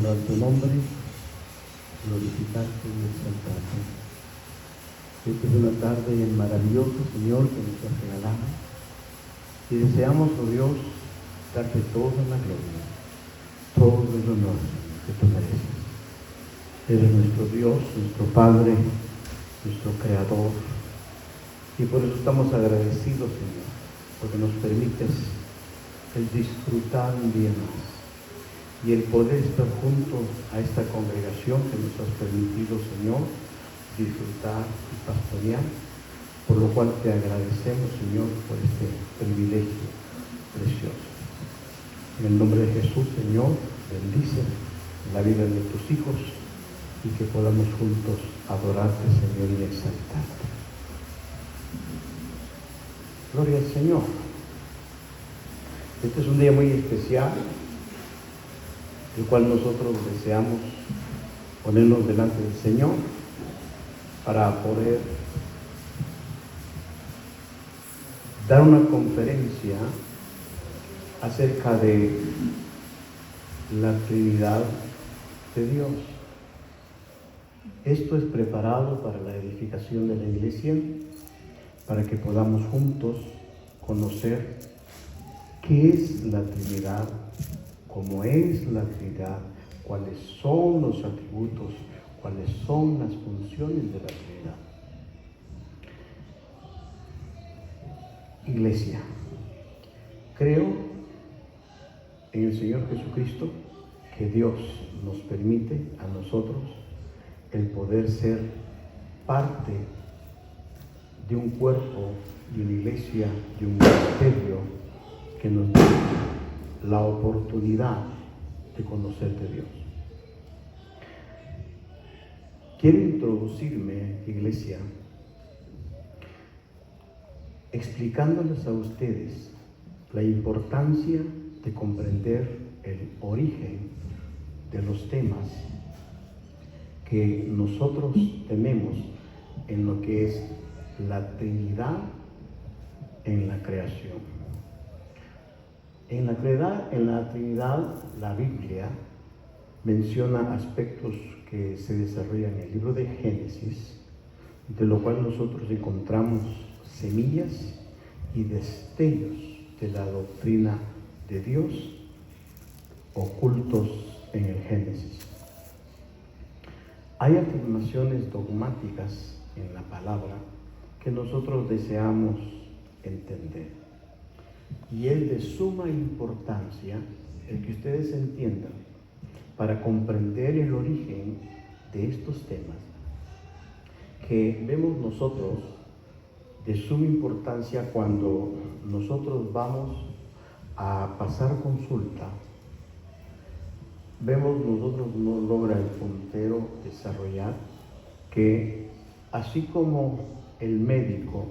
adorar tu nombre, glorificarte y exaltarte. Esta es una tarde maravillosa, Señor, que nos has regalado. Y deseamos, oh Dios, darte toda la gloria, todo el honor que tú mereces. Eres nuestro Dios, nuestro Padre, nuestro Creador. Y por eso estamos agradecidos, Señor, porque nos permites el disfrutar un día más y el poder estar junto a esta congregación que nos has permitido, Señor, disfrutar y pastorear, por lo cual te agradecemos, Señor, por este privilegio precioso. En el nombre de Jesús, Señor, bendice la vida de tus hijos y que podamos juntos adorarte, Señor, y exaltarte. Gloria al Señor. Este es un día muy especial, el cual nosotros deseamos ponernos delante del Señor para poder dar una conferencia acerca de la Trinidad de Dios. Esto es preparado para la edificación de la iglesia, para que podamos juntos conocer qué es la Trinidad, cómo es la Trinidad, cuáles son los atributos, cuáles son las funciones de la Trinidad. Iglesia, creo en el Señor Jesucristo que Dios nos permite a nosotros el poder ser parte de un cuerpo, de una iglesia, de un ministerio que nos da la oportunidad de conocer de Dios. Quiero introducirme, iglesia, explicándoles a ustedes la importancia de comprender el origen de los temas que nosotros tenemos en lo que es la Trinidad en la creación. En la Trinidad, la Biblia menciona aspectos que se desarrollan en el libro de Génesis, de lo cual nosotros encontramos semillas y destellos de la doctrina de Dios ocultos en el Génesis. Hay afirmaciones dogmáticas en la palabra que nosotros deseamos entender. Y es de suma importancia el que ustedes entiendan para comprender el origen de estos temas que vemos nosotros de suma importancia cuando nosotros vamos a pasar consulta. Vemos nosotros no logra el puntero desarrollar que así como el médico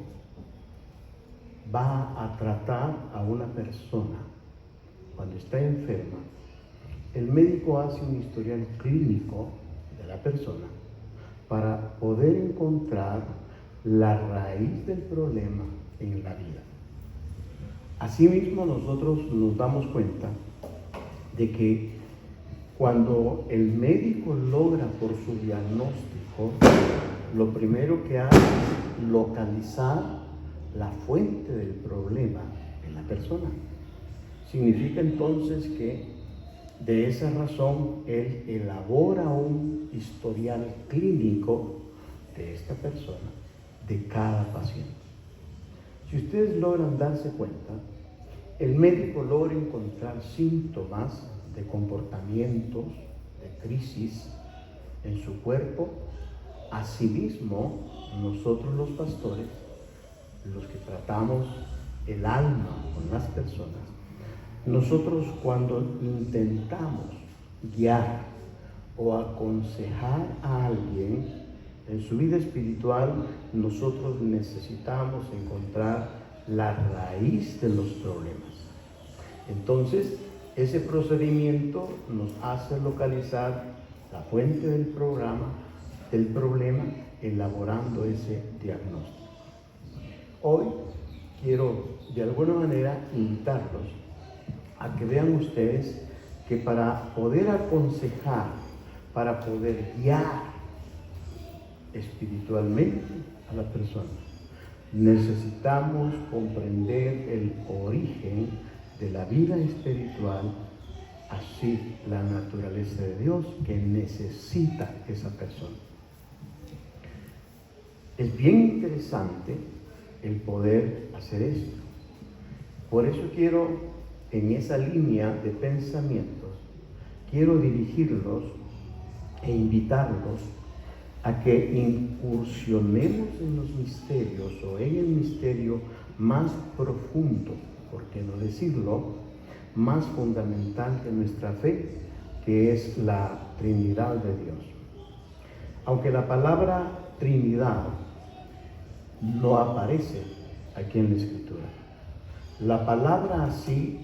va a tratar a una persona cuando está enferma, el médico hace un historial clínico de la persona para poder encontrar la raíz del problema en la vida. Asimismo, nosotros nos damos cuenta de que cuando el médico logra por su diagnóstico, lo primero que hace es localizar la fuente del problema en la persona. Significa entonces que de esa razón él elabora un historial clínico de esta persona, de cada paciente. Si ustedes logran darse cuenta, el médico logra encontrar síntomas de comportamientos, de crisis en su cuerpo. Asimismo, nosotros los pastores, los que tratamos el alma con las personas, nosotros cuando intentamos guiar o aconsejar a alguien en su vida espiritual, nosotros necesitamos encontrar la raíz de los problemas. Entonces, ese procedimiento nos hace localizar la fuente del problema, elaborando ese diagnóstico. Hoy quiero de alguna manera invitarlos a que vean ustedes que para poder aconsejar, para poder guiar espiritualmente a la persona, necesitamos comprender el origen de la vida espiritual, así la naturaleza de Dios que necesita esa persona. Es bien interesante el poder hacer esto. Por eso quiero, en esa línea de pensamientos, quiero dirigirlos e invitarlos a que incursionemos en los misterios o en el misterio más profundo, por qué no decirlo, más fundamental de nuestra fe, que es la Trinidad de Dios. Aunque la palabra Trinidad no aparece aquí en la Escritura, la palabra así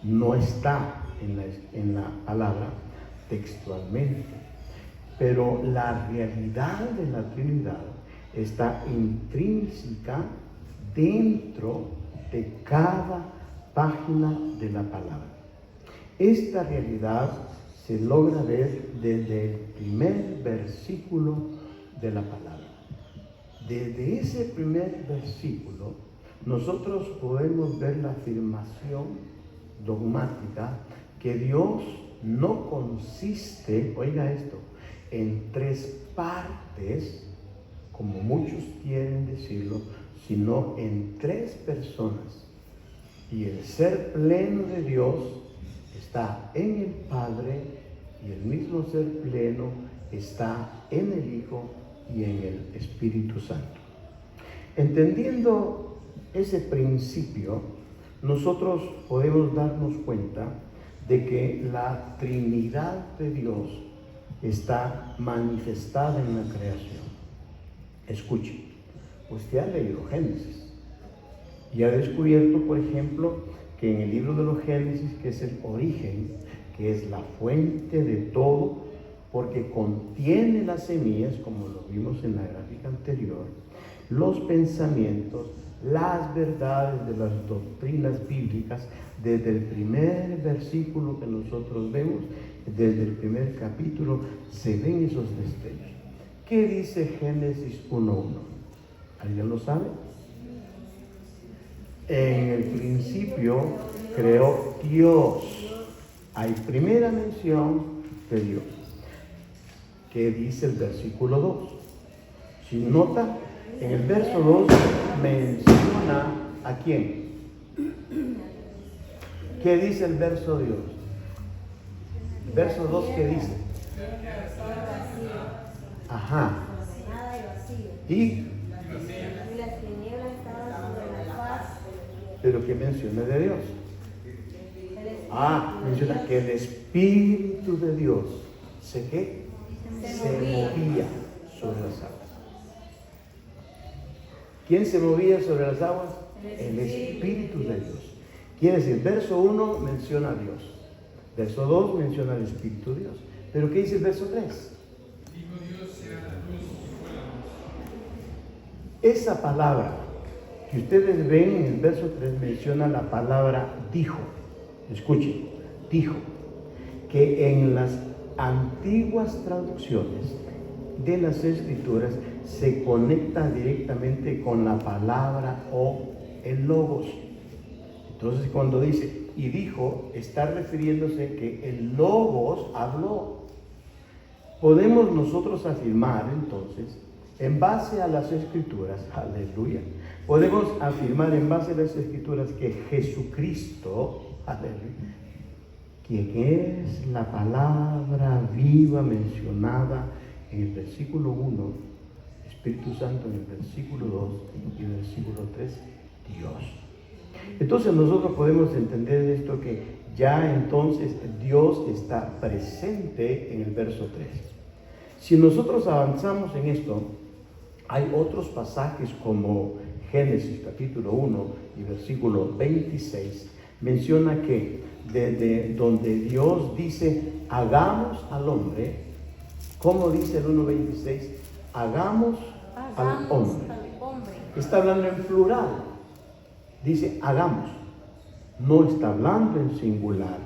no está en la palabra textualmente, pero la realidad de la Trinidad está intrínseca dentro de cada página de la palabra. Esta realidad se logra ver desde el primer versículo de la palabra. Desde ese primer versículo, nosotros podemos ver la afirmación dogmática que Dios no consiste, oiga esto, en tres partes, como muchos quieren decirlo, sino en tres personas. Y el ser pleno de Dios está en el Padre y el mismo ser pleno está en el Hijo y en el Espíritu Santo. Entendiendo ese principio, nosotros podemos darnos cuenta de que la Trinidad de Dios está manifestada en la creación. Escuche, usted ha leído Génesis y ha descubierto, por ejemplo, que en el libro de los Génesis, que es el origen, que es la fuente de todo, porque contiene las semillas, como lo vimos en la gráfica anterior, los pensamientos, las verdades de las doctrinas bíblicas, desde el primer versículo que nosotros vemos, desde el primer capítulo, se ven esos destellos. ¿Qué dice Génesis 1:1? ¿Alguien lo sabe? En el principio creó Dios. Hay primera mención de Dios. ¿Qué dice el versículo 2? Si nota, en el verso 2 menciona ¿a quién? ¿Qué dice el verso 2? El verso 2, ¿qué dice? Ajá. Y pero ¿qué menciona de Dios? Menciona que el Espíritu de Dios se movía sobre las aguas. ¿Quién se movía sobre las aguas? El Espíritu de Dios. Quiere decir, verso 1 menciona a Dios, verso 2 menciona al Espíritu de Dios. Pero ¿qué dice el verso 3? Dijo Dios, sea la luz y fue la luz. Esa palabra que ustedes ven en el verso 3 menciona la palabra dijo. Escuchen, dijo, que en las antiguas traducciones de las Escrituras se conecta directamente con la palabra o el logos. Entonces cuando dice y dijo, está refiriéndose que el logos habló. Podemos nosotros afirmar entonces, en base a las Escrituras, aleluya, podemos afirmar en base a las Escrituras que Jesucristo, aleluya, quien es la palabra viva mencionada en el versículo 1, Espíritu Santo en el versículo 2 y el versículo 3, Dios. Entonces nosotros podemos entender esto, que ya entonces Dios está presente en el verso 3. Si nosotros avanzamos en esto, hay otros pasajes como Génesis capítulo 1 y versículo 26, menciona que desde donde Dios dice, hagamos al hombre, ¿cómo dice el 1.26? Hagamos al hombre. Está hablando en plural. Dice, hagamos. No está hablando en singular.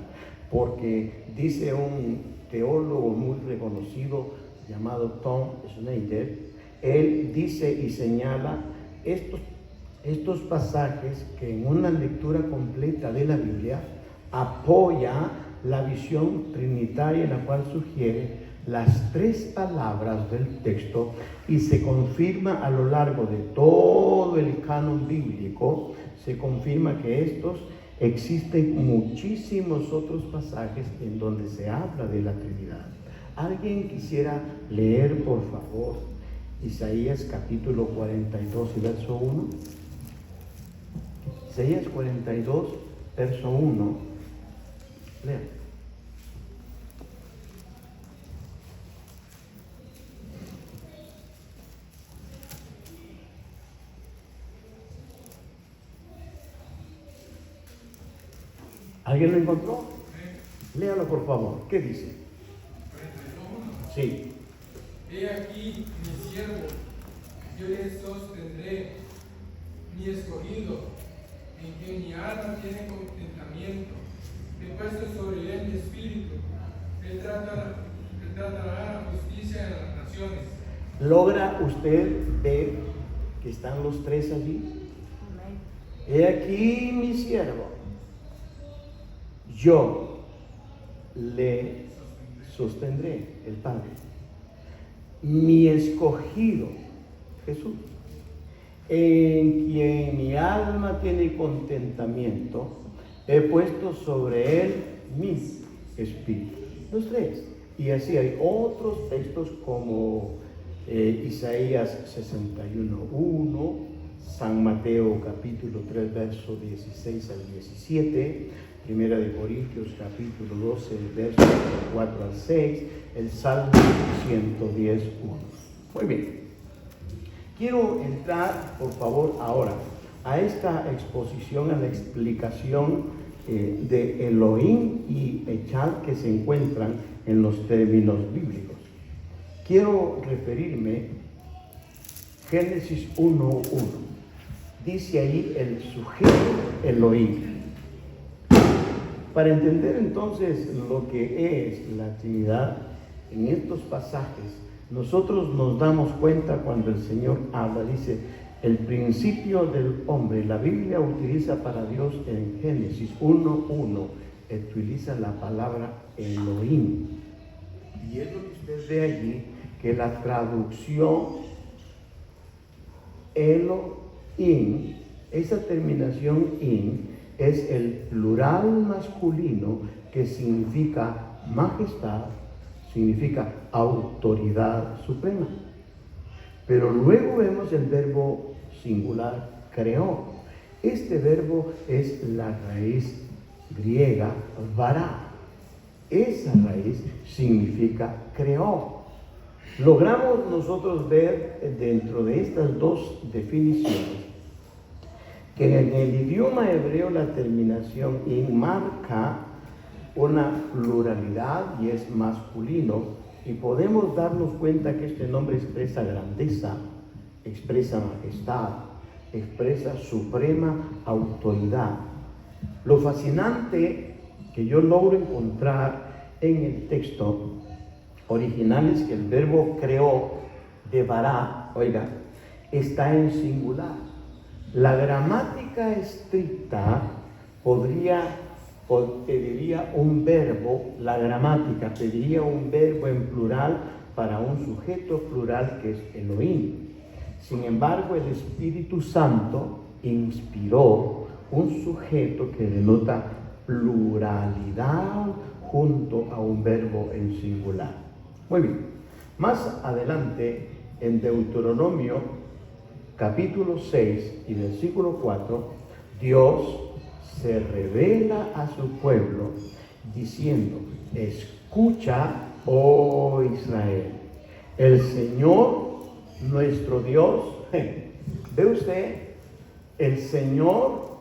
porque dice un teólogo muy reconocido llamado Tom Schneider, él dice y señala estos pasajes que en una lectura completa de la Biblia apoya la visión trinitaria en la cual sugiere las tres palabras del texto y se confirma a lo largo de todo el canon bíblico, se confirma que existen muchísimos otros pasajes en donde se habla de la Trinidad. ¿Alguien quisiera leer, por favor, Isaías capítulo 42 y verso 1? Isaías 42, verso 1. Lea. ¿Alguien lo encontró? Léalo, por favor. ¿Qué dice? 41. Sí. He aquí mi siervo, yo le sostendré, mi escogido, en quien mi alma tiene contentamiento. He puesto sobre él mi espíritu. Él tratará la justicia en las naciones. ¿Logra usted ver que están los tres allí? He aquí mi siervo, yo le sostendré, el Padre. Mi escogido, Jesús, en quien mi alma tiene contentamiento, he puesto sobre él mi espíritu. Los tres. Y así hay otros textos como Isaías 61:1, San Mateo capítulo 3, verso 16 al 17, Primera de Corintios capítulo 12, versos 4 al 6, el Salmo 110:1. Muy bien. Quiero entrar, por favor, ahora a esta exposición, a la explicación de Elohim y Echad que se encuentran en los términos bíblicos. Quiero referirme Génesis 1:1. Dice ahí el sujeto Elohim. Para entender entonces lo que es la Trinidad en estos pasajes, nosotros nos damos cuenta cuando el Señor habla, dice, el principio del hombre. La Biblia utiliza para Dios en Génesis 1:1, utiliza la palabra Elohim. Y es lo que usted ve allí, que la traducción Elohim, esa terminación in, es el plural masculino que significa majestad, significa autoridad suprema. Pero luego vemos el verbo singular creó. Este verbo es la raíz griega vará. Esa raíz significa creó. Logramos nosotros ver dentro de estas dos definiciones que en el idioma hebreo la terminación in marca una pluralidad y es masculino, y podemos darnos cuenta que este nombre expresa grandeza, expresa majestad, expresa suprema autoridad. Lo fascinante que yo logro encontrar en el texto original es que el verbo creó de vará, oiga, está en singular. La gramática estricta pediría un verbo, la gramática pediría un verbo en plural para un sujeto plural que es Elohim. Sin embargo, el Espíritu Santo inspiró un sujeto que denota pluralidad junto a un verbo en singular. Muy bien. Más adelante, en Deuteronomio capítulo 6 y versículo 4, Dios se revela a su pueblo diciendo: escucha, oh Israel, el Señor nuestro Dios, ve usted, el Señor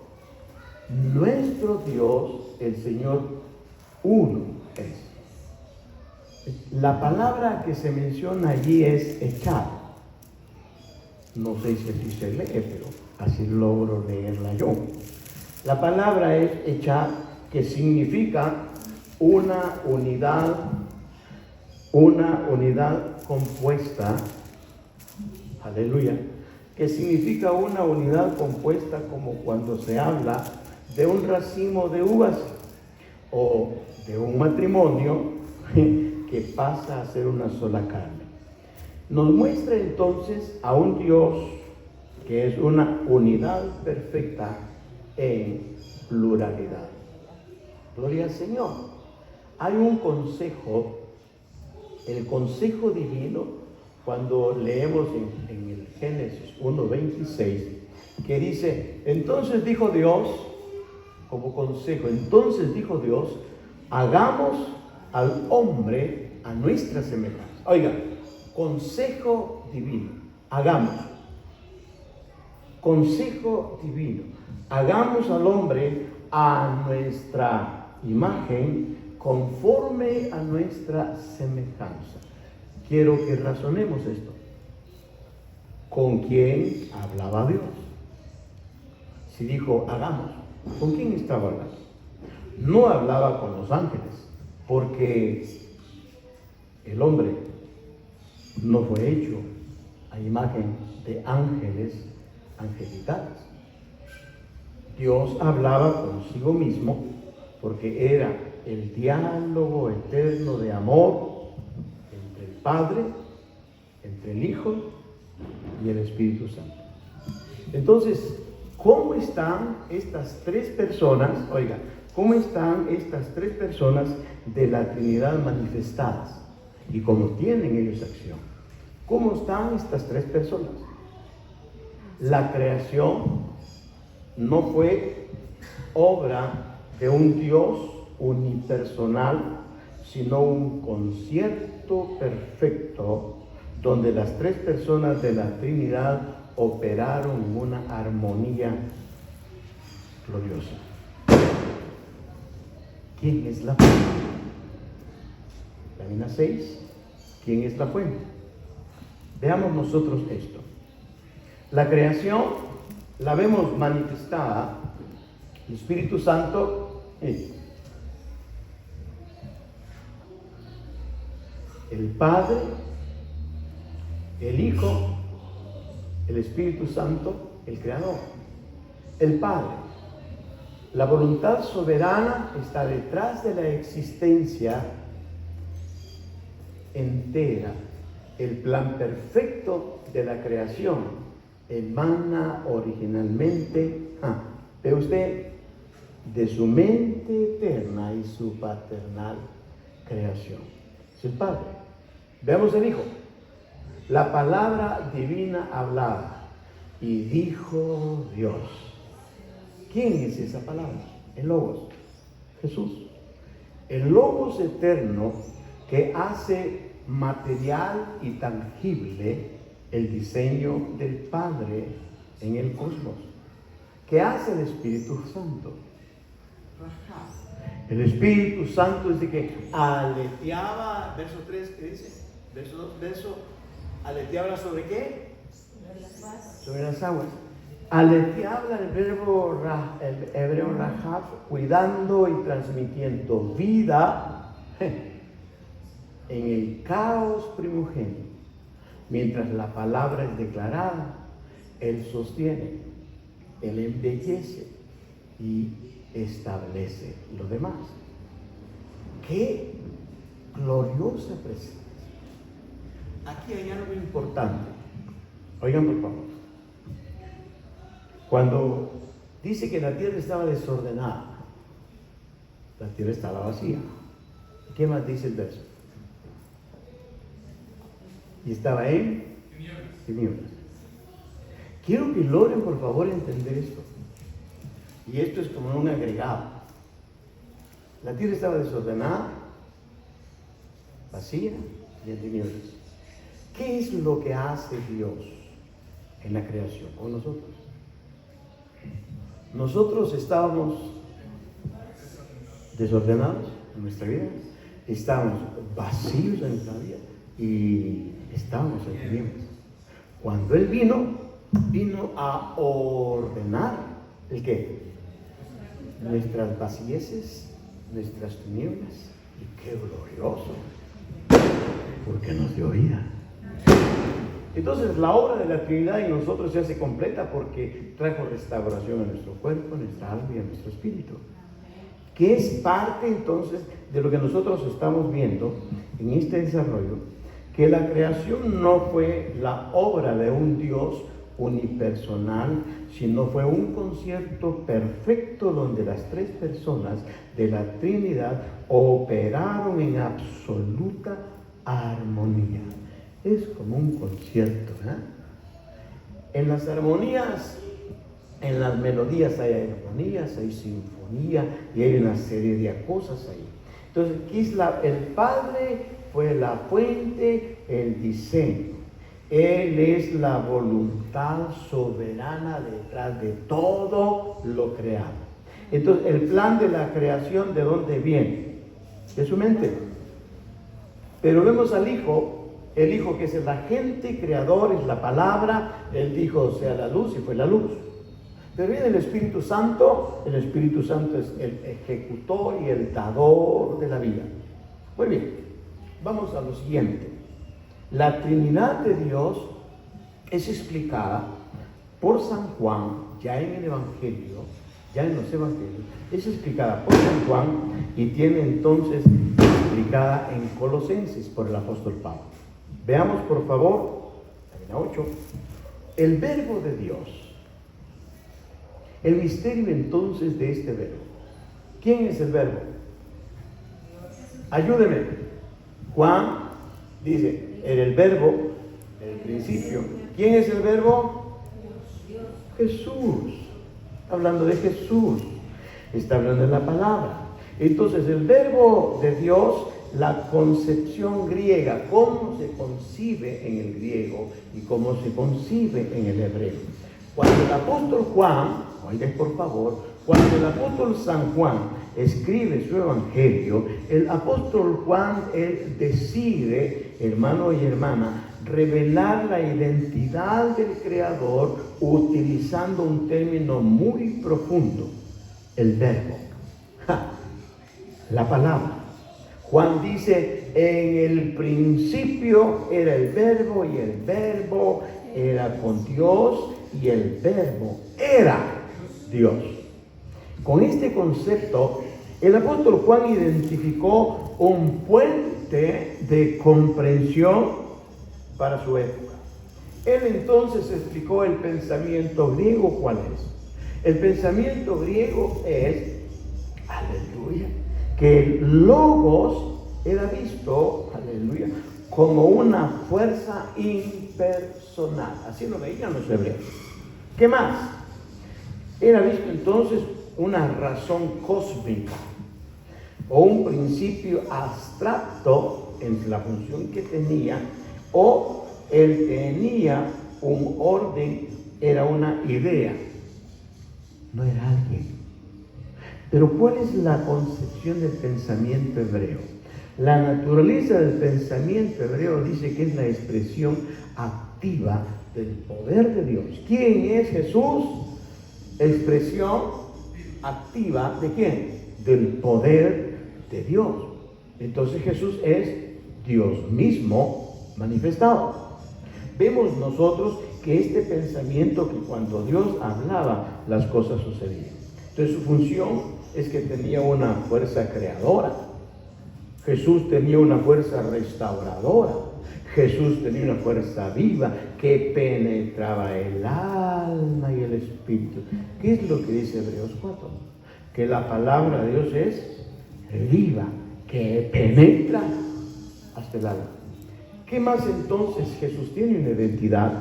nuestro Dios, el Señor uno es. La palabra que se menciona allí es echar. No sé si así se lee, pero así logro leerla yo. La palabra es echar, que significa una unidad compuesta, aleluya, que significa una unidad compuesta como cuando se habla de un racimo de uvas o de un matrimonio que pasa a ser una sola carne. Nos muestra entonces a un Dios que es una unidad perfecta en pluralidad. Gloria al Señor. Hay un consejo, el consejo divino, cuando leemos en el Génesis 1:26, que dice, entonces dijo Dios, como consejo, entonces dijo Dios, hagamos al hombre a nuestra semejanza. Oiga, consejo divino, hagamos. Consejo divino, hagamos al hombre a nuestra imagen, conforme a nuestra semejanza. Quiero que razonemos esto. ¿Con quién hablaba Dios? Si dijo, hagamos, ¿con quién estaba hablando? No hablaba con los ángeles, porque el hombre no fue hecho a imagen de ángeles angelicales. Dios hablaba consigo mismo porque era el diálogo eterno de amor entre el Padre, entre el Hijo y el Espíritu Santo. Entonces, ¿cómo están estas tres personas? Oiga, ¿cómo están estas tres personas de la Trinidad manifestadas? ¿Y cómo tienen ellos acción? ¿Cómo están estas tres personas? La creación no fue obra de un Dios unipersonal, sino un concierto perfecto donde las tres personas de la Trinidad operaron en una armonía gloriosa. ¿Quién es la fuente? Lámina 6. ¿Quién es la fuente? Veamos nosotros esto. La creación la vemos manifestada, el Espíritu Santo, el Padre, el Hijo, el Espíritu Santo, el Creador. El Padre, la voluntad soberana está detrás de la existencia entera. El plan perfecto de la creación emana originalmente, ve usted, de su mente eterna y su paternal creación. Es el Padre. Veamos el Hijo. La palabra divina hablada y dijo Dios. ¿Quién es esa palabra? El Logos, Jesús. El Logos eterno que hace material y tangible el diseño del Padre en el cosmos. ¿Qué hace el Espíritu Santo? El Espíritu Santo dice que aleteaba, verso 3, ¿qué dice? Verso, aleteaba sobre qué? Sobre las aguas. Aleteaba el hebreo rahab, cuidando y transmitiendo vida en el caos primogénito. Mientras la palabra es declarada, Él sostiene, Él embellece y establece lo demás. ¡Qué gloriosa presencia! Aquí hay algo importante. Oigan, por favor. Cuando dice que la tierra estaba desordenada, la tierra estaba vacía. ¿Qué más dice el verso? Y estaba en tinieblas. Quiero que logren, por favor, entender esto. Y esto es como un agregado. La tierra estaba desordenada, vacía y en tinieblas. ¿Qué es lo que hace Dios en la creación con nosotros? Nosotros estábamos desordenados en nuestra vida, estábamos vacíos en nuestra vida y estábamos en tinieblas. Cuando Él vino a ordenar ¿el qué? Nuestras vacieces nuestras tinieblas. Y qué glorioso, porque nos dio vida. Entonces la obra de la Trinidad en nosotros se hace completa porque trajo restauración a nuestro cuerpo, a nuestra alma y a nuestro espíritu, que es parte entonces de lo que nosotros estamos viendo en este desarrollo, que la creación no fue la obra de un Dios unipersonal, sino fue un concierto perfecto donde las tres personas de la Trinidad operaron en absoluta armonía. Es como un concierto, ¿eh? En las armonías, en las melodías hay armonías, hay sinfonía y hay una serie de cosas ahí. Entonces, aquí es el Padre fue la fuente, el diseño. Él es la voluntad soberana detrás de todo lo creado. Entonces, el plan de la creación, ¿de dónde viene? De su mente. Pero vemos al Hijo, el Hijo que es el agente creador, es la palabra. Él dijo, sea la luz, y fue la luz. Pero viene el Espíritu Santo es el ejecutor y el dador de la vida. Muy bien, vamos a lo siguiente. La Trinidad de Dios es explicada por San Juan, ya en el Evangelio, ya en los Evangelios, es explicada por San Juan y tiene entonces explicada en Colosenses por el apóstol Pablo. Veamos por favor, página 8, el verbo de Dios. El misterio entonces de este verbo. ¿Quién es el verbo? Ayúdeme. Juan dice, era el verbo, el principio. ¿Quién es el verbo? Jesús. Está hablando de Jesús. Está hablando de la palabra. Entonces el verbo de Dios, la concepción griega, cómo se concibe en el griego y cómo se concibe en el hebreo. Cuando el apóstol Juan, oigan por favor, cuando el apóstol San Juan escribe su evangelio, el apóstol Juan él decide, hermano y hermana, revelar la identidad del Creador utilizando un término muy profundo, el verbo, la palabra. Juan dice, en el principio era el verbo y el verbo era con Dios y el verbo era Dios. Con este concepto, el apóstol Juan identificó un puente de comprensión para su época. Él entonces explicó el pensamiento griego. ¿Cuál es? El pensamiento griego es, aleluya, que el logos era visto, aleluya, como una fuerza impersonal. Así lo veían los hebreos. ¿Qué más? Era visto entonces una razón cósmica o un principio abstracto en la función que tenía, o él tenía un orden, era una idea, no era alguien. Pero ¿cuál es la concepción del pensamiento hebreo? La naturaleza del pensamiento hebreo dice que es la expresión activa del poder de Dios. ¿Quién es Jesús? Expresión activa ¿de quién? Del poder de Dios. Entonces Jesús es Dios mismo manifestado. Vemos nosotros que este pensamiento, que cuando Dios hablaba, las cosas sucedían. Entonces su función es que tenía una fuerza creadora. Jesús tenía una fuerza restauradora. Jesús tenía una fuerza viva que penetraba el alma y el espíritu. ¿Qué es lo que dice Hebreos 4? Que la palabra de Dios es viva, que penetra hasta el alma. ¿Qué más entonces? Jesús tiene una identidad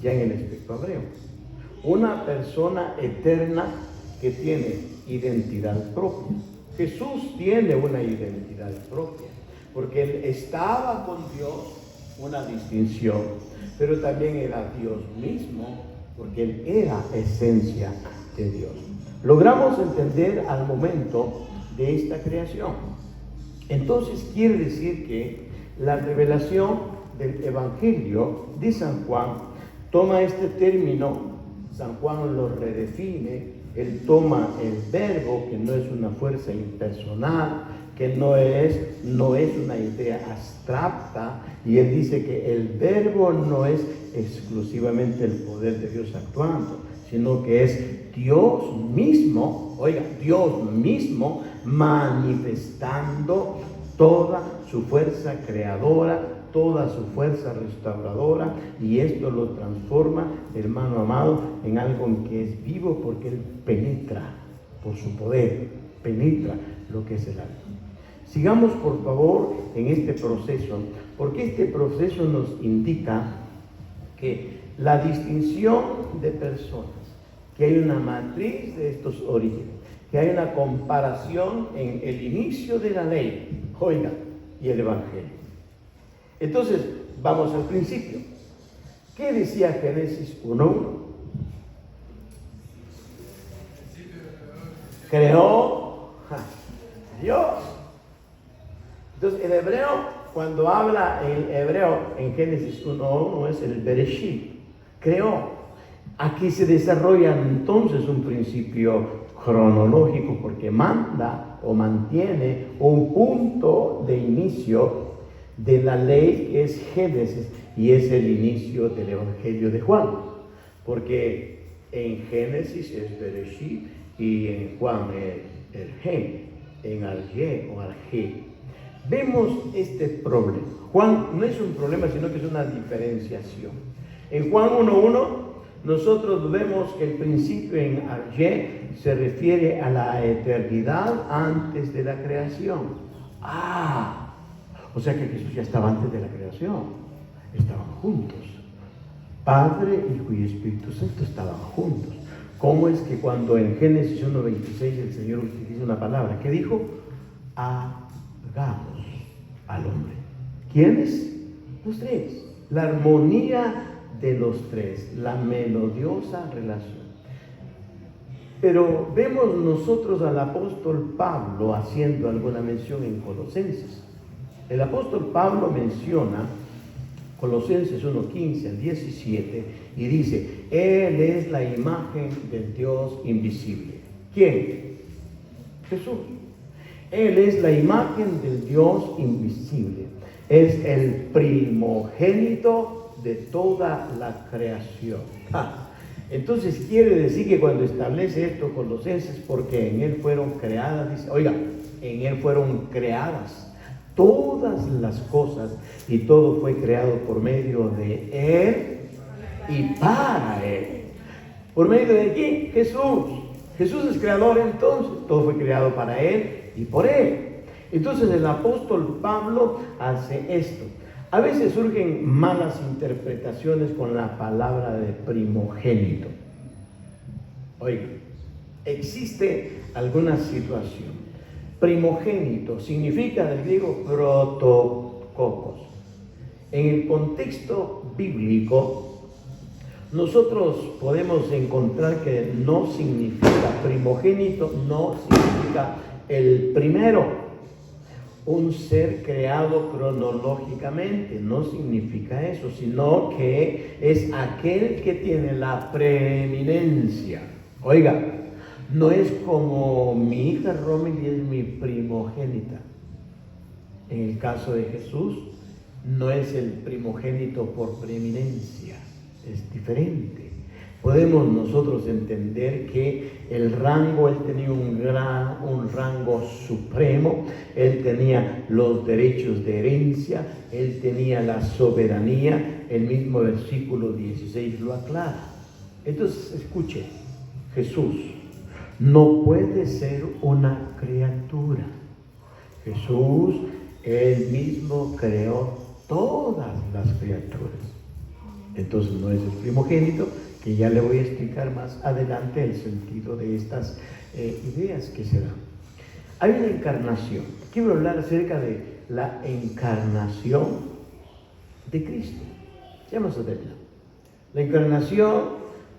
ya en el aspecto hebreo. Una persona eterna que tiene identidad propia. Jesús tiene una identidad propia, porque Él estaba con Dios, una distinción, pero también era Dios mismo, porque Él era esencia de Dios. Logramos entender al momento de esta creación. Entonces quiere decir que la revelación del Evangelio de San Juan toma este término, San Juan lo redefine Él toma el verbo, que no es una fuerza impersonal, que no es una idea abstracta, y él dice que el verbo no es exclusivamente el poder de Dios actuando, sino que es Dios mismo, Dios mismo manifestando toda su fuerza creadora, toda su fuerza restauradora, y esto lo transforma, hermano amado, en algo que es vivo, porque él penetra por su poder, penetra lo que es el alma. Sigamos por favor en este proceso, porque este proceso nos indica que la distinción de personas, que hay una matriz de estos orígenes, que hay una comparación en el inicio de la ley, y el Evangelio. Entonces, vamos al principio. ¿Qué decía Génesis 1:1? Creó Dios. Entonces, el hebreo, cuando habla el hebreo en Génesis 1:1, es el Bereshit. Creó. Aquí se desarrolla entonces un principio cronológico, porque manda o mantiene un punto de inicio de la ley, que es Génesis, y es el inicio del Evangelio de Juan, porque en Génesis es Bereshit y en Juan es el Gen, en Arge o Arge. Vemos este problema. Juan no es un problema, sino que es una diferenciación. En Juan 1:1 nosotros vemos que el principio en Arge se refiere a la eternidad antes de la creación. O sea que Jesús ya estaba antes de la creación. Estaban juntos. Padre, Hijo y Espíritu Santo estaban juntos. ¿Cómo es que cuando en Génesis 1:26 el Señor utiliza una palabra? ¿Qué dijo? Hagamos al hombre. ¿Quiénes? Los tres. La armonía de los tres, la melodiosa relación. Pero vemos nosotros al apóstol Pablo haciendo alguna mención en Colosenses. El apóstol Pablo menciona Colosenses 1:15 al 17 y dice: Él es la imagen del Dios invisible. ¿Quién? Jesús. Él es la imagen del Dios invisible. Es el primogénito de toda la creación. Entonces quiere decir que cuando establece esto Colosenses, porque en Él fueron creadas, dice, en Él fueron creadas todas las cosas, y todo fue creado por medio de Él y para Él. ¿Por medio de quién? Jesús. Jesús es creador, entonces todo fue creado para Él y por Él. Entonces el apóstol Pablo hace esto. A veces surgen malas interpretaciones con la palabra de primogénito. Existe alguna situación. Primogénito significa del griego protococos. En el contexto bíblico, nosotros podemos encontrar que no significa primogénito, no significa el primero. Un ser creado cronológicamente, no significa eso, sino que es aquel que tiene la preeminencia. No es como mi hija Romilly es mi primogénita. En el caso de Jesús, no es el primogénito por preeminencia, es diferente. Podemos nosotros entender que el rango, él tenía un rango supremo, él tenía los derechos de herencia, él tenía la soberanía, el mismo versículo 16 lo aclara. Entonces, escuche, Jesús no puede ser una criatura. Jesús, él mismo creó todas las criaturas. Entonces no es el primogénito, que ya le voy a explicar más adelante el sentido de estas ideas que se dan. Hay una encarnación. Quiero hablar acerca de la encarnación de Cristo. Ya vamos a verla. La encarnación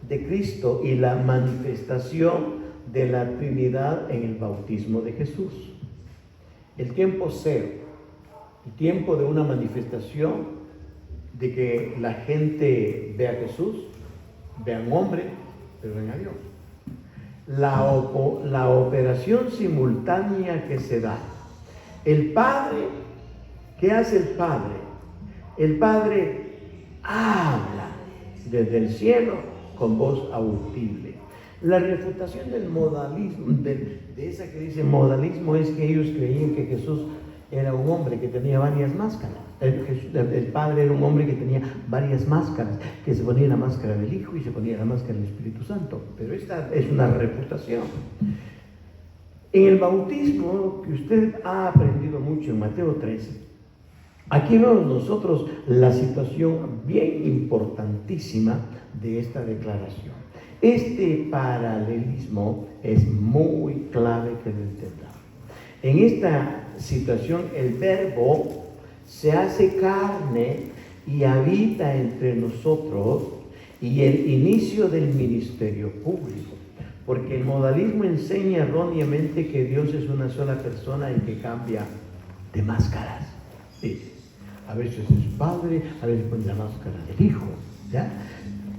de Cristo y la manifestación de la Trinidad en el bautismo de Jesús. El tiempo cero, el tiempo de una manifestación de que la gente ve a Jesús, ve a un hombre, pero ven a Dios. la operación simultánea que se da. El Padre, ¿qué hace el Padre? El Padre habla desde el cielo con voz audible. La refutación del modalismo, de esa que dice modalismo, es que ellos creían que Jesús era un hombre que tenía varias máscaras. El Padre era un hombre que tenía varias máscaras, que se ponía la máscara del Hijo y se ponía la máscara del Espíritu Santo. Pero esta es una refutación. En el bautismo, que usted ha aprendido mucho en Mateo 13, aquí vemos nosotros la situación bien importantísima de esta declaración. Este paralelismo es muy clave que lo entendamos. En esta situación, el Verbo se hace carne y habita entre nosotros, y el inicio del ministerio público. Porque el modalismo enseña erróneamente que Dios es una sola persona y que cambia de máscaras. Sí. A veces es Padre, a veces pone la máscara del Hijo. ¿Ya?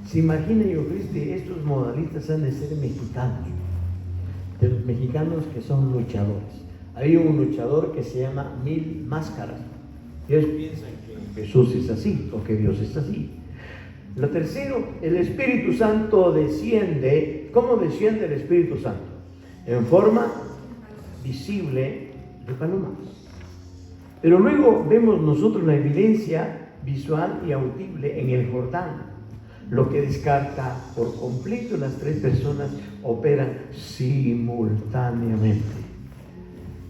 Se imagina, yo creo que estos modalistas han de ser mexicanos, de los mexicanos que son luchadores. Hay un luchador que se llama Mil Máscaras. Ellos piensan que Jesús es así o que Dios es así. Lo tercero, el Espíritu Santo desciende. ¿Cómo desciende el Espíritu Santo? En forma visible de paloma. Pero luego vemos nosotros la evidencia visual y audible en el Jordán, lo que descarta por completo las tres personas operan simultáneamente.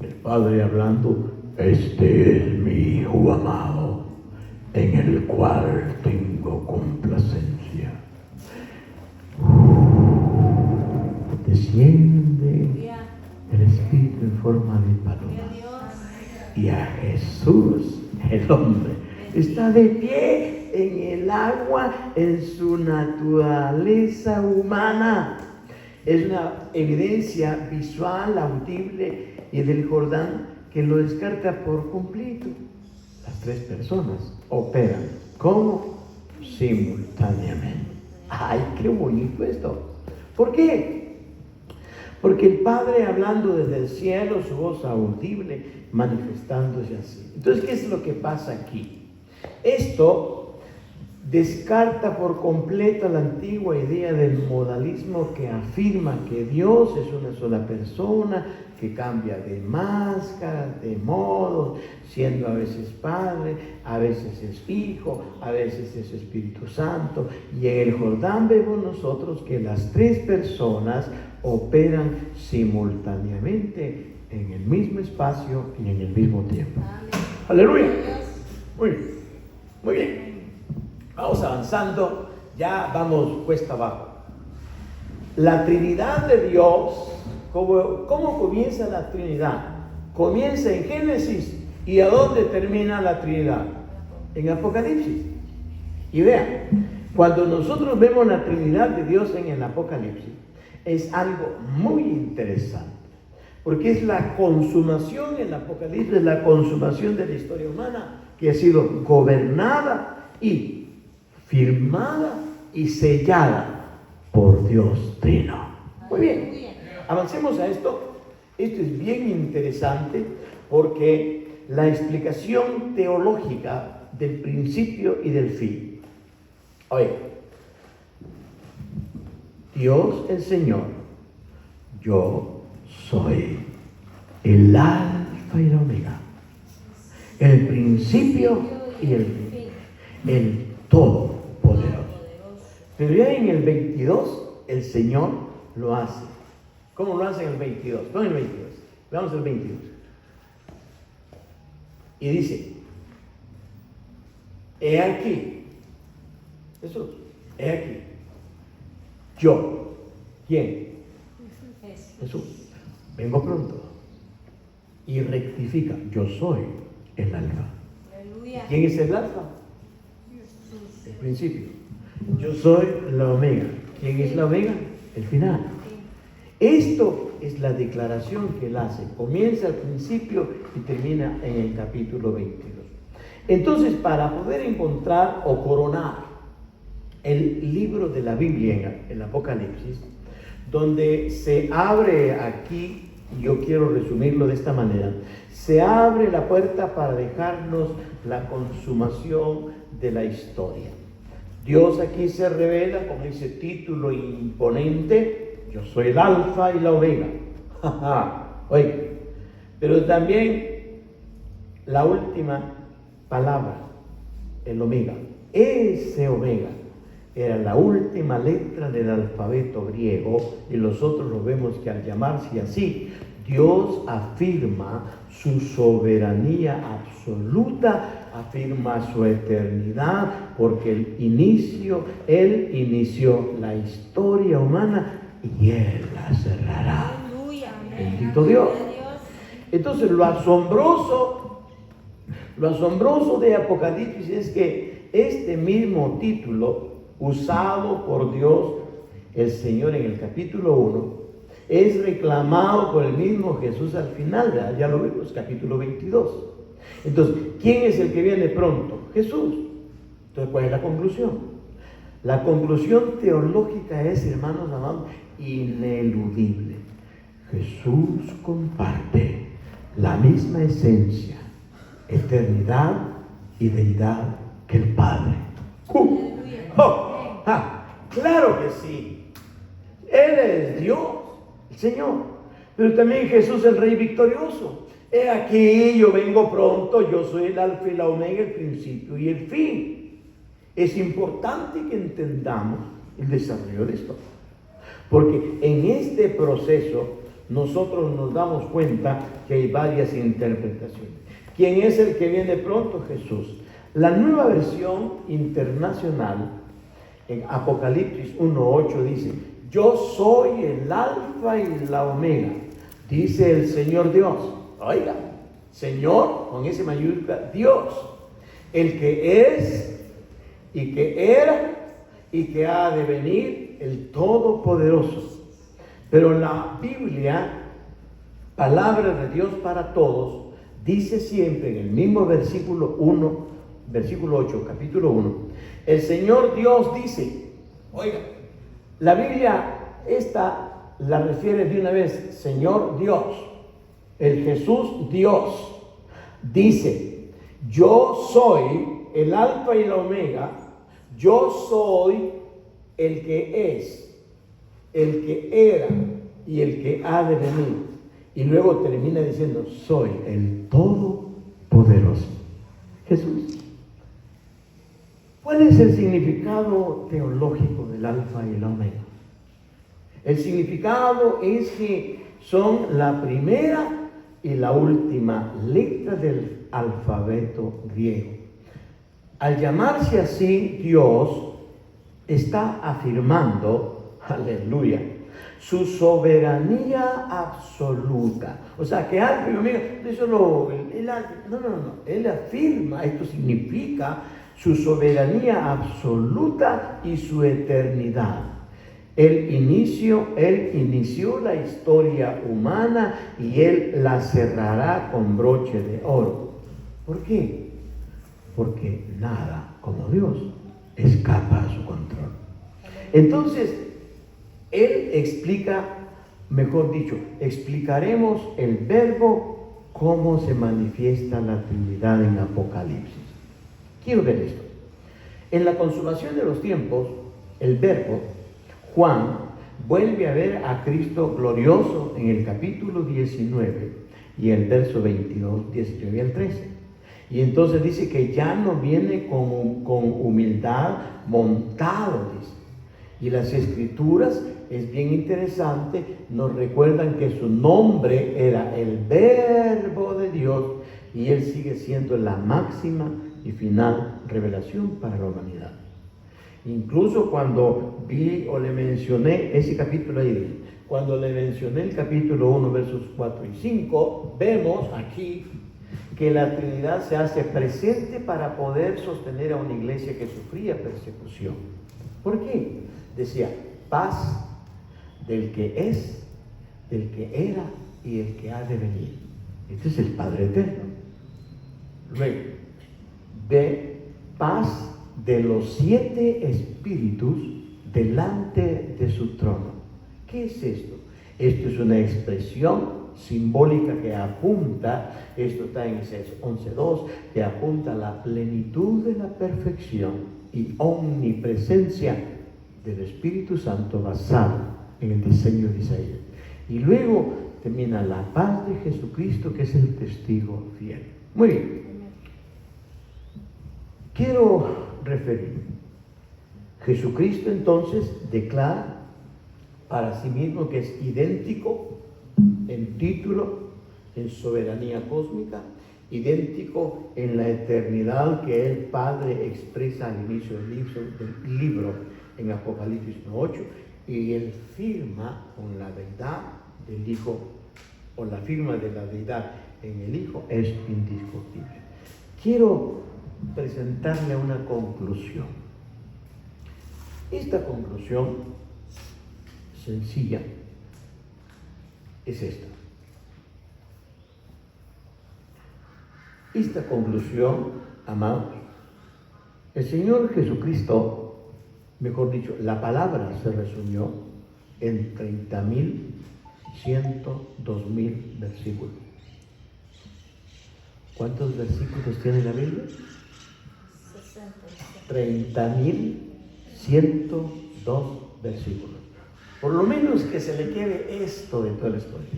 El Padre hablando, este es mi Hijo amado, en el cual tengo complacencia. Desciende el Espíritu en forma de paloma. Y a Jesús, el hombre, está de pie en el agua en su naturaleza humana. Es una evidencia visual, audible y del Jordán que lo descarta por completo. Las tres personas operan como simultáneamente. ¡Ay, qué bonito esto! ¿Por qué? Porque el Padre hablando desde el cielo, su voz audible, manifestándose así. Entonces, ¿qué es lo que pasa aquí? Esto descarta por completo la antigua idea del modalismo que afirma que Dios es una sola persona, que cambia de máscara, de modo, siendo a veces Padre, a veces es Hijo, a veces es Espíritu Santo. Y en el Jordán vemos nosotros que las tres personas operan simultáneamente en el mismo espacio y en el mismo tiempo. Amén. ¡Aleluya! Muy bien, muy bien. Vamos avanzando, ya vamos cuesta abajo. La Trinidad de Dios, ¿cómo comienza la Trinidad? Comienza en Génesis. ¿Y a dónde termina la Trinidad? En Apocalipsis. Y vean, cuando nosotros vemos la Trinidad de Dios en el Apocalipsis, es algo muy interesante. Porque es la consumación, en el Apocalipsis, la consumación de la historia humana que ha sido gobernada y firmada y sellada por Dios Trino. Muy bien, avancemos a esto. Esto es bien interesante porque la explicación teológica del principio y del fin. Oye, Dios el Señor, yo soy el alfa y la omega, el principio y el fin, el todopoderoso. Pero ya en el 22 el Señor lo hace. ¿Cómo lo hace en el 22? Con el 22. Veamos el 22. Y dice, he aquí, Jesús, he aquí, yo, ¿quién? Jesús, vengo pronto. Y rectifica, yo soy el alfa. Aleluya. ¿Quién es el alfa? Jesús. El principio. Yo soy la omega. ¿Quién es la omega? El final. Esto es la declaración que él hace. Comienza al principio y termina en el capítulo 22. Entonces, para poder encontrar o coronar el libro de la Biblia en el Apocalipsis, donde se abre aquí, y yo quiero resumirlo de esta manera, se abre la puerta para dejarnos la consumación de la historia. Dios aquí se revela con ese título imponente: yo soy el alfa y la omega. Oye, pero también la última palabra, el omega. Ese omega era la última letra del alfabeto griego, y nosotros lo vemos que al llamarse así, Dios afirma su soberanía absoluta, afirma su eternidad, porque Él inició la historia humana y Él la cerrará. Bendito Dios. Entonces lo asombroso de Apocalipsis es que este mismo título usado por Dios el Señor en el capítulo 1 es reclamado por el mismo Jesús al final, ¿verdad? Ya lo vemos, capítulo 22. Entonces, ¿quién es el que viene pronto? Jesús. Entonces, ¿cuál es la conclusión? La conclusión teológica es, hermanos amados, ineludible. Jesús comparte la misma esencia, eternidad y deidad que el Padre. Claro que sí. Él es Dios, el Señor, pero también Jesús, el Rey victorioso. He aquí, yo vengo pronto, yo soy el alfa y la omega, el principio y el fin. Es importante que entendamos el desarrollo de esto, porque en este proceso nosotros nos damos cuenta que hay varias interpretaciones. ¿Quién es el que viene pronto? Jesús. La nueva versión internacional en Apocalipsis 1:8 dice: yo soy el alfa y la omega, dice el Señor Dios. Oiga, Señor con ese mayúscula, Dios, el que es y que era y que ha de venir, el Todopoderoso. Pero la Biblia, palabra de Dios para todos, dice siempre en el mismo versículo 8, capítulo 1, el Señor Dios dice. Oiga, la Biblia esta la refiere de una vez: Señor Dios, el Jesús Dios, dice: yo soy el alfa y la omega, yo soy el que es, el que era y el que ha de venir. Y luego termina diciendo: soy el Todopoderoso. Jesús. ¿Cuál es el significado teológico del alfa y la omega? El significado es que son la primera y la última letra del alfabeto griego. Al llamarse así, Dios está afirmando, aleluya, su soberanía absoluta. O sea, que alfa y omega, eso no, él afirma, esto significa su soberanía absoluta y su eternidad. Él inició la historia humana y Él la cerrará con broche de oro. ¿Por qué? Porque nada como Dios escapa a su control. Entonces, Él explica, mejor dicho, explicaremos el verbo, cómo se manifiesta la Trinidad en Apocalipsis. Quiero ver esto. En la consumación de los tiempos, el verbo, Juan, vuelve a ver a Cristo glorioso en el capítulo 19 y el verso 22, 19 al 13. Y entonces dice que ya no viene con humildad montado, dice. Y las escrituras, es bien interesante, nos recuerdan que su nombre era el Verbo de Dios y Él sigue siendo la máxima y final revelación para la humanidad. Incluso cuando vi o le mencioné ese capítulo ahí, cuando le mencioné el capítulo 1, versos 4 y 5, vemos aquí que la Trinidad se hace presente para poder sostener a una iglesia que sufría persecución. ¿Por qué? Decía: paz del que es, del que era y el que ha de venir. Este es el Padre Eterno. Luego, ve paz de los 7 espíritus delante de su trono. ¿Qué es esto? Esto es una expresión simbólica que apunta, esto está en Isaías 11:2, que apunta a la plenitud de la perfección y omnipresencia del Espíritu Santo basado en el diseño de Isaías. Y luego termina la paz de Jesucristo, que es el testigo fiel. Muy bien. Quiero referir. Jesucristo entonces declara para sí mismo que es idéntico en título, en soberanía cósmica, idéntico en la eternidad que el Padre expresa al inicio del libro en Apocalipsis 1:8, y él firma con la deidad del Hijo, o la firma de la deidad en el Hijo es indiscutible. Quiero presentarle una conclusión. Esta conclusión sencilla es esta. Esta conclusión, amados, el Señor Jesucristo, mejor dicho, la palabra se resumió en 30.102.000 versículos. ¿Cuántos versículos tiene la Biblia? 30.102 versículos. Por lo menos que se le quede esto de toda la historia.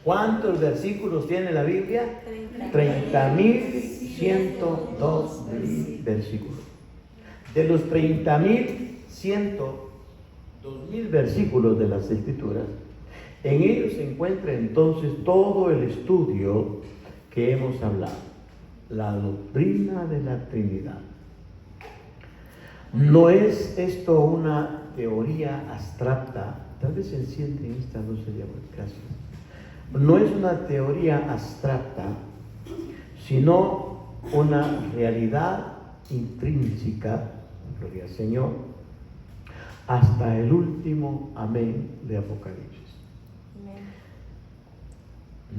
¿Cuántos versículos tiene la Biblia? 30.102 versículos. De los 30.102.000 versículos de las Escrituras, en ellos se encuentra entonces todo el estudio que hemos hablado, la doctrina de la Trinidad. No es esto una teoría abstracta, tal vez se enciende esta luz de agua, gracias. No es una teoría abstracta, sino una realidad intrínseca, gloria al Señor, hasta el último amén de Apocalipsis. Amén.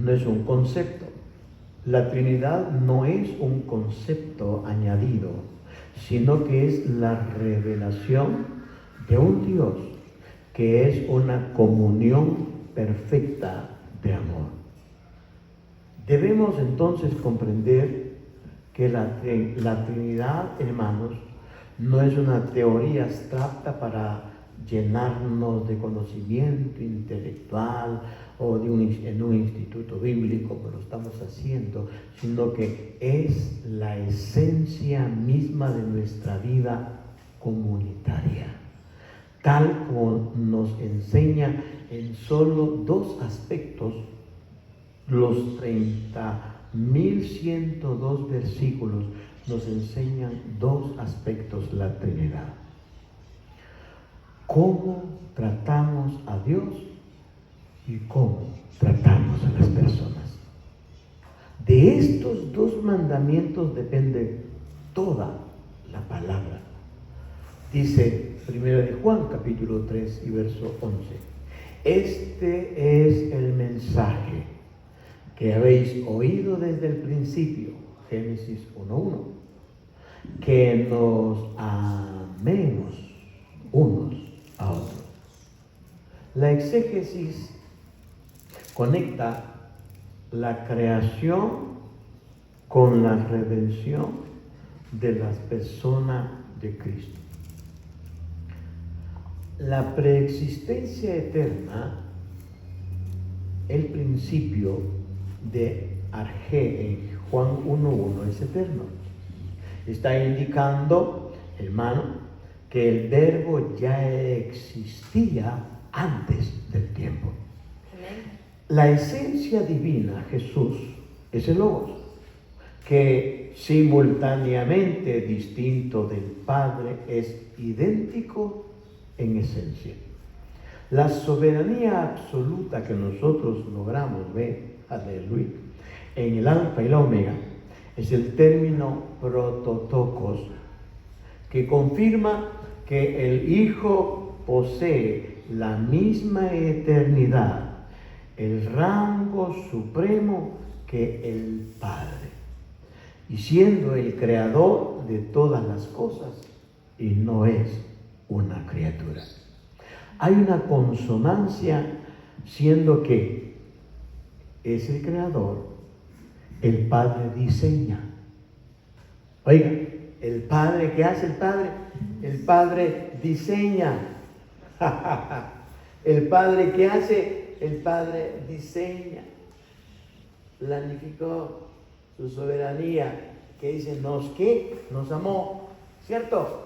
No es un concepto. La Trinidad no es un concepto añadido, sino que es la revelación de un Dios que es una comunión perfecta de amor. Debemos entonces comprender que la Trinidad, hermanos, no es una teoría abstracta para llenarnos de conocimiento intelectual o en un instituto bíblico, como lo estamos haciendo, sino que es la esencia misma de nuestra vida comunitaria, tal como nos enseña en solo dos aspectos los 30.102 versículos. Nos enseñan dos aspectos la Trinidad. ¿Cómo tratamos a Dios y cómo tratamos a las personas? De estos dos mandamientos depende toda la palabra. Dice 1 de Juan, capítulo 3 y verso 11. Este es el mensaje que habéis oído desde el principio, Génesis 1:1, que nos amemos unos a otros. La exégesis conecta la creación con la redención de las personas de Cristo. La preexistencia eterna, el principio de Arge en Juan 1:1 es eterno. Está indicando, hermano, que el verbo ya existía antes del tiempo. Amén. La esencia divina, Jesús, es el Logos, que simultáneamente distinto del Padre es idéntico en esencia. La soberanía absoluta que nosotros logramos ver, aleluya, en el alfa y la omega, es el término prototokos, que confirma que el Hijo posee la misma eternidad, el rango supremo que el Padre, y siendo el creador de todas las cosas, y no es una criatura. Hay una consonancia, siendo que es el creador, el Padre diseña. Oiga, el Padre, ¿qué hace el Padre? El Padre diseña. El Padre, ¿qué hace? El Padre diseña. Planificó su soberanía, que dice, nos amó, ¿cierto?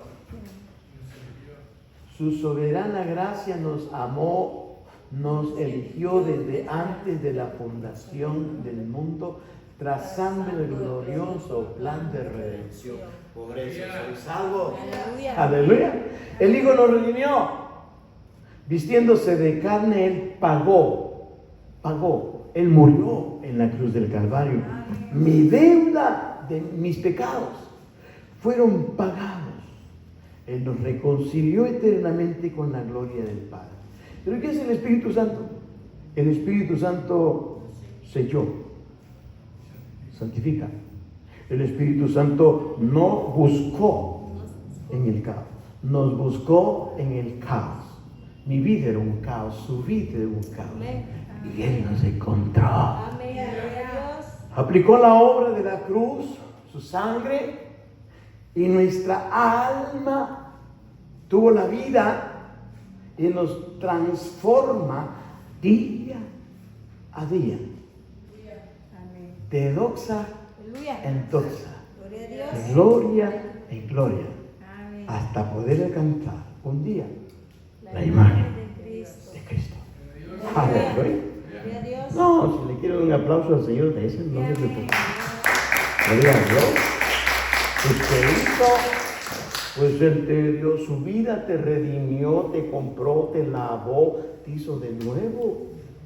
Su soberana gracia nos amó, nos eligió desde antes de la fundación del mundo, trazando el glorioso plan de redención. Por eso soy salvo. Aleluya. Aleluya. El Hijo nos redimió. Vistiéndose de carne, Él pagó. Él murió en la cruz del Calvario. Mi deuda de mis pecados fueron pagados. Él nos reconcilió eternamente con la gloria del Padre. ¿Pero qué es el Espíritu Santo? El Espíritu Santo selló, santifica. El Espíritu Santo no buscó en el caos, nos buscó en el caos. Mi vida era un caos, su vida era un caos. Y Él nos encontró. Aplicó la obra de la cruz, su sangre, y nuestra alma tuvo la vida y nos transforma día a día. De doxa en doxa, de gloria en gloria, hasta poder alcanzar un día la imagen de Cristo. Aleluya. No, si le quiero dar un aplauso al Señor, de ese nombre de Dios. Gloria a Dios. Usted hizo, pues Él te dio su vida, te redimió, te compró, te lavó, te hizo de nuevo.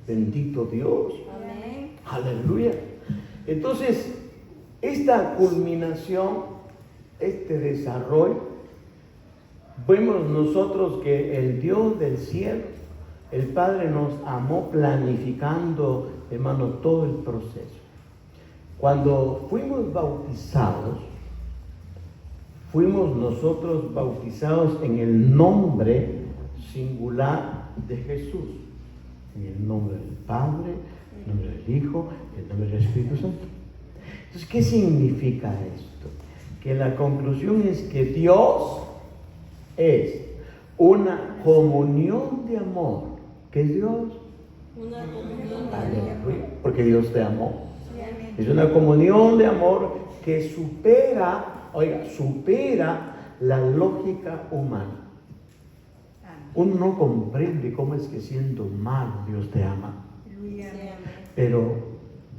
Bendito Dios. Amén. Aleluya. Entonces, esta culminación, este desarrollo, vemos nosotros que el Dios del cielo, el Padre nos amó planificando, hermano, todo el proceso. Cuando fuimos bautizados en el nombre singular de Jesús, en el nombre del Padre, el nombre del Hijo, el nombre del Espíritu Santo. Entonces, ¿qué significa esto? Que la conclusión es que Dios es una comunión de amor. ¿Qué es Dios? Una comunión de amor. Porque Dios te amó. Es una comunión de amor que supera la lógica humana. Uno no comprende cómo es que siendo humano Dios te ama. Pero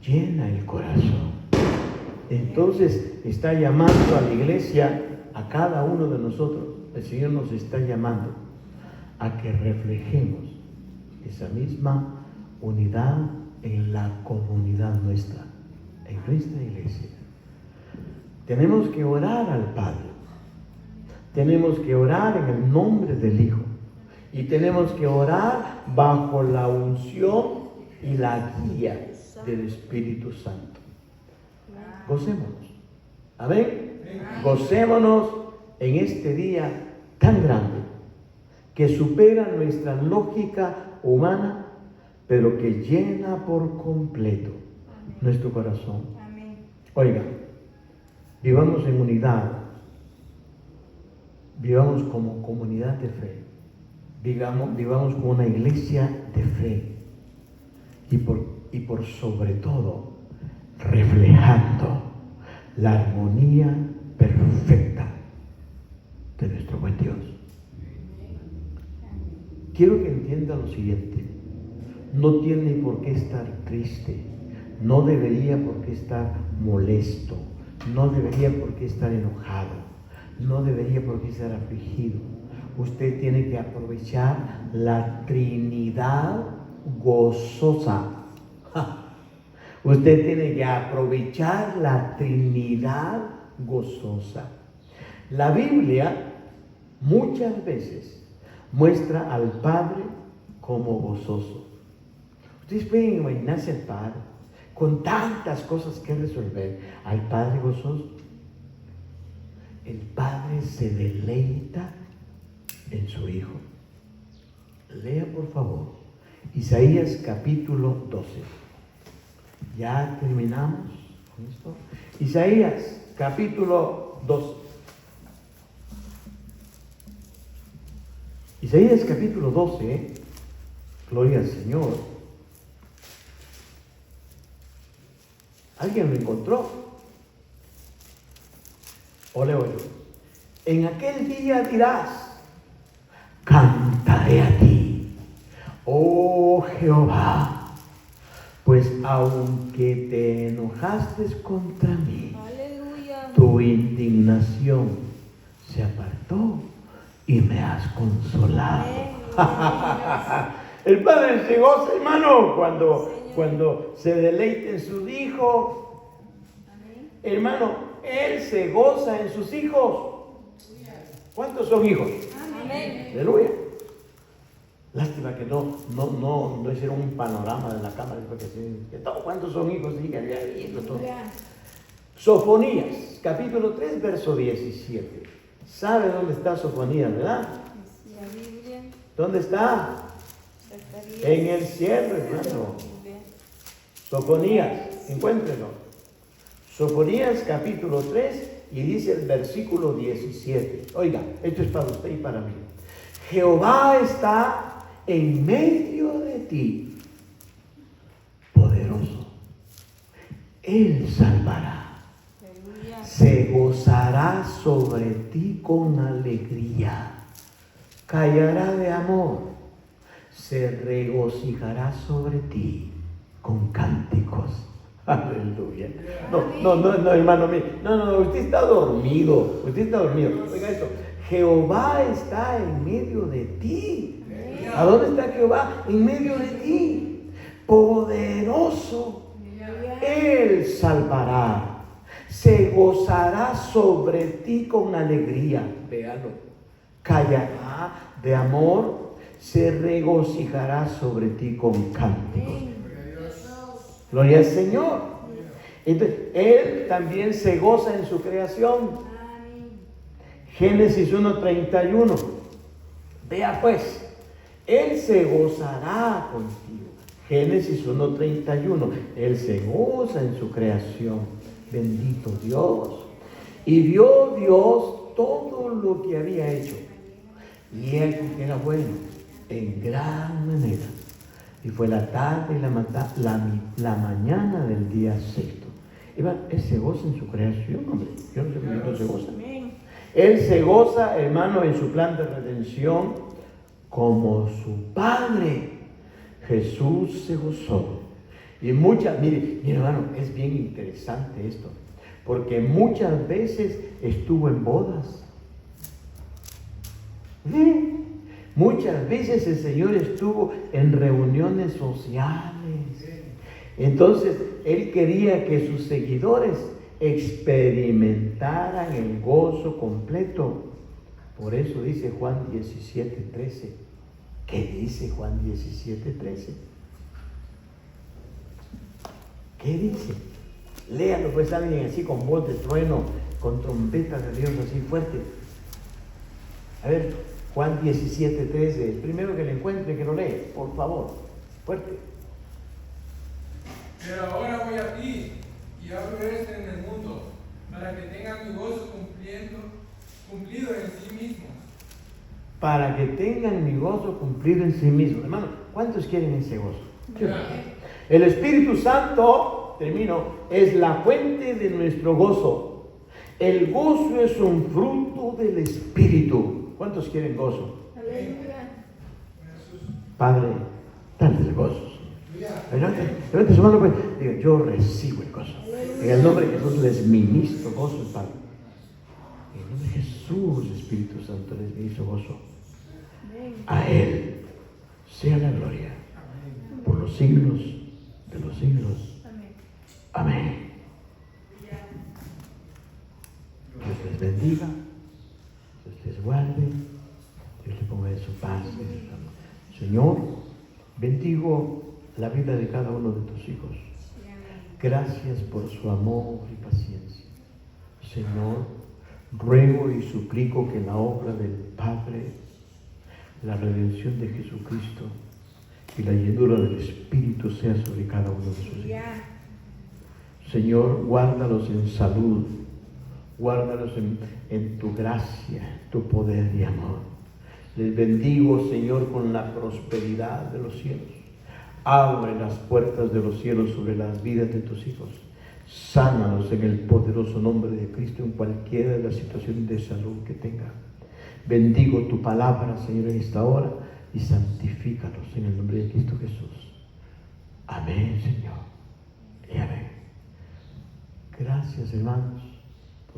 llena el corazón. Entonces está llamando a la iglesia, a cada uno de nosotros. El Señor nos está llamando a que reflejemos esa misma unidad en la comunidad nuestra, en nuestra iglesia. Tenemos que orar al Padre, tenemos que orar en el nombre del Hijo y tenemos que orar bajo la unción y la guía del Espíritu Santo. Gocémonos. Amén. Gocémonos en este día tan grande que supera nuestra lógica humana, pero que llena por completo nuestro corazón. Oiga, vivamos en unidad, vivamos como comunidad de fe, vivamos como una iglesia de fe y por sobre todo reflejando la armonía perfecta de nuestro buen Dios. Quiero que entienda lo siguiente: no tiene por qué estar triste, no debería por qué estar molesto, no debería por qué estar enojado, no debería por qué estar afligido. Usted tiene que aprovechar la Trinidad gozosa. Usted tiene que aprovechar la Trinidad gozosa. La Biblia muchas veces muestra al Padre como gozoso. Ustedes pueden imaginarse al Padre con tantas cosas que resolver, al Padre gozoso. El Padre se deleita en su Hijo. Lea por favor Isaías capítulo 12. Ya terminamos con esto. Isaías capítulo 12. Isaías capítulo 12, gloria al Señor. ¿Alguien lo encontró? ¿O leo yo? En aquel día dirás: cantaré a ti, oh Jehová, pues aunque te enojaste contra mí, Aleluya. tu indignación se apartó y me has consolado. El Padre se goza, hermano, cuando se deleita en sus hijos. Hermano, Él se goza en sus hijos. ¿Cuántos son hijos? Amén. Aleluya. Lástima que no hicieron un panorama de la cámara. ¿Cuántos son hijos? Digan, ya, hijos, todos. Sofonías, capítulo 3, verso 17. ¿Sabe dónde está Sofonías, verdad? La Biblia. ¿Dónde está? Zacarías. En el cielo, hermano. Sofonías, encuéntrenlo. Sofonías, capítulo 3, y dice el versículo 17. Oiga, esto es para usted y para mí. Jehová está en medio de ti, poderoso. Él salvará. Aleluya. Se gozará sobre ti con alegría, callará de amor, se regocijará sobre ti con cánticos. Aleluya. No, hermano mío. No, usted está dormido. Oiga esto. Jehová está en medio de ti. ¿A dónde está Jehová? En medio de ti. Poderoso. Él salvará. Se gozará sobre ti con alegría. Véalo. Callará de amor. Se regocijará sobre ti con cánticos. Gloria al Señor. Entonces, Él también se goza en su creación. Génesis 1:31. Vea pues, Él se gozará contigo. Génesis 1:31. Él se goza en su creación. Bendito Dios. Y vio Dios todo lo que había hecho. Y Él que era bueno en gran manera. Y fue la tarde y la mañana del día sexto. Él se goza en su creación, hombre. Yo no sé por qué no se goza. Él se goza, hermano, en su plan de redención, como su Padre. Jesús se gozó. Y mire, hermano, es bien interesante esto. Porque muchas veces estuvo en bodas. Muchas veces el Señor estuvo en reuniones sociales. Entonces, Él quería que sus seguidores experimentaran el gozo completo. Por eso dice Juan 17:13. ¿Qué dice Juan 17:13? ¿Qué dice? Léalo pues alguien así con voz de trueno, con trompeta de Dios así fuerte. A ver, Juan 17:13, el primero que le encuentre que lo lee, por favor, fuerte. Pero ahora voy a ti y hablo esto en el mundo, para que tengan mi gozo cumplido en sí mismos. Para que tengan mi gozo cumplido en sí mismos. Hermano, ¿cuántos quieren ese gozo? El Espíritu Santo, termino, es la fuente de nuestro gozo. El gozo es un fruto del Espíritu. ¿Cuántos quieren gozo? Aleluya. Padre, dale el gozo. Levante su mano, pues. Diga, yo recibo el gozo. En el nombre de Jesús les ministro gozo, Padre. En el nombre de Jesús, Espíritu Santo, les ministro gozo. A Él sea la gloria por los siglos de los siglos. Amén. Dios les bendiga, Dios les guarde, Dios les ponga de su paz. Señor, bendigo la vida de cada uno de tus hijos. Gracias por su amor y paciencia. Señor, ruego y suplico que la obra del Padre la redención de Jesucristo y la llenura del Espíritu sea sobre cada uno de sus hijos. Aleluya. Señor, guárdalos en salud, guárdalos en tu gracia, tu poder y amor. Les bendigo, Señor, con la prosperidad de los cielos. Abre las puertas de los cielos sobre las vidas de tus hijos. Sánalos en el poderoso nombre de Cristo en cualquiera de las situaciones de salud que tengan. Bendigo tu palabra, Señor, en esta hora y santifícalos en el nombre de Cristo Jesús. Amén, Señor. Y amén. Gracias, hermanos.